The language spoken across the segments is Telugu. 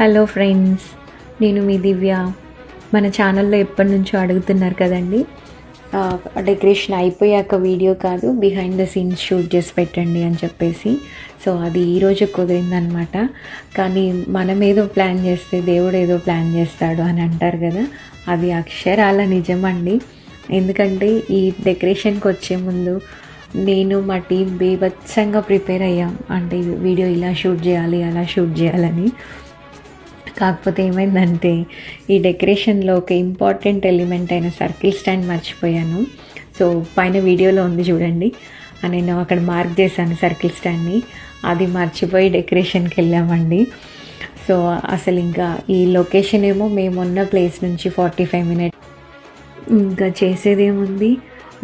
హలో ఫ్రెండ్స్, నేను మీ దివ్య. మన ఛానల్లో ఎప్పటి నుంచో అడుగుతున్నారు కదండి, డెకరేషన్ అయిపోయాక వీడియో కాదు బిహైండ్ ద సీన్స్ షూట్ చేసి పెట్టండి అని చెప్పేసి. సో అది ఈరోజు కుదిరిందనమాట. కానీ మనం ఏదో ప్లాన్ చేస్తే దేవుడు ఏదో ప్లాన్ చేస్తాడు అని అంటారు కదా, అది అక్షరాల నిజమండి. ఎందుకంటే ఈ డెకరేషన్కి వచ్చే ముందు నేను మా టీం బీభత్సంగా ప్రిపేర్ అయ్యాం. అంటే వీడియో ఇలా షూట్ చేయాలి, అలా షూట్ చేయాలని. కాకపోతే ఏమైందంటే ఈ డెకరేషన్లో ఒక ఇంపార్టెంట్ ఎలిమెంట్ అయిన సర్కిల్ స్టాండ్ మర్చిపోయాను. సో పైన వీడియోలో ఉంది చూడండి, నేను అక్కడ మార్క్ చేశాను సర్కిల్ స్టాండ్ని. అది మర్చిపోయి డెకరేషన్కి వెళ్ళామండి. సో అసలు ఇంకా ఈ లొకేషన్ ఏమో మేమున్న ప్లేస్ నుంచి 45 మినిట్స్. ఇంకా చేసేదేముంది,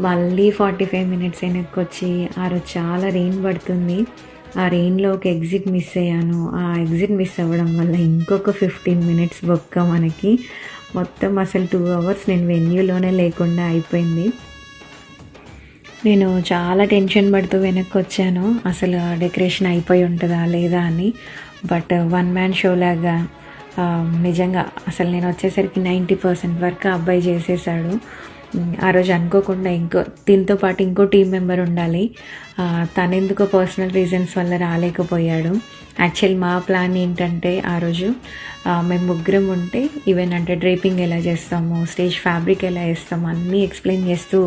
మళ్ళీ 45 మినిట్స్ వెనక్కి వచ్చి ఆ రోజు చాలా రెయిన్ పడుతుంది. ఆ రెయిన్లో ఒక ఎగ్జిట్ మిస్ అయ్యాను. ఆ ఎగ్జిట్ మిస్ అవ్వడం వల్ల ఇంకొక 15 మినిట్స్ బొక్క మనకి. మొత్తం అసలు 2 అవర్స్ నేను వెన్యూలోనే లేకుండా అయిపోయింది. నేను చాలా టెన్షన్ పడుతూ వెనక్కి వచ్చాను, అసలు డెకరేషన్ అయిపోయి ఉంటుందా లేదా అని. బట్ వన్ మ్యాన్ షో లాగా నిజంగా అసలు నేను వచ్చేసరికి 90% వరకు అబ్బాయి చేసేసాడు. ఆ రోజు అనుకోకుండా దీంతో పాటు ఇంకో టీం మెంబర్ ఉండాలి, తనెందుకో పర్సనల్ రీజన్స్ వల్ల రాలేకపోయాడు. యాక్చువల్ మా ప్లాన్ ఏంటంటే ఆ రోజు మేము ముగ్గురం ఉంటే ఈవెన్ అంటే డ్రేపింగ్ ఎలా చేస్తాము, స్టేజ్ ఫ్యాబ్రిక్ ఎలా వేస్తాము అన్నీ ఎక్స్ప్లెయిన్ చేస్తూ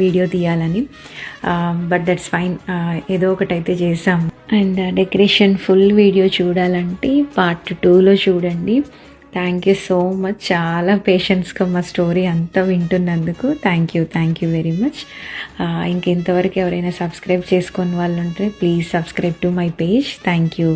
వీడియో తీయాలని. బట్ దట్స్ ఫైన్, ఏదో ఒకటైతే చేసాము. అండ్ డెకరేషన్ ఫుల్ వీడియో చూడాలంటే పార్ట్ 2లో చూడండి. థ్యాంక్ యూ సో మచ్, చాలా పేషెన్స్గా మా స్టోరీ అంతా వింటున్నందుకు థ్యాంక్ యూ వెరీ మచ్. ఇంకెంతవరకు ఎవరైనా సబ్స్క్రైబ్ చేసుకుని వాళ్ళు ఉంటే please subscribe to my page. Thank you.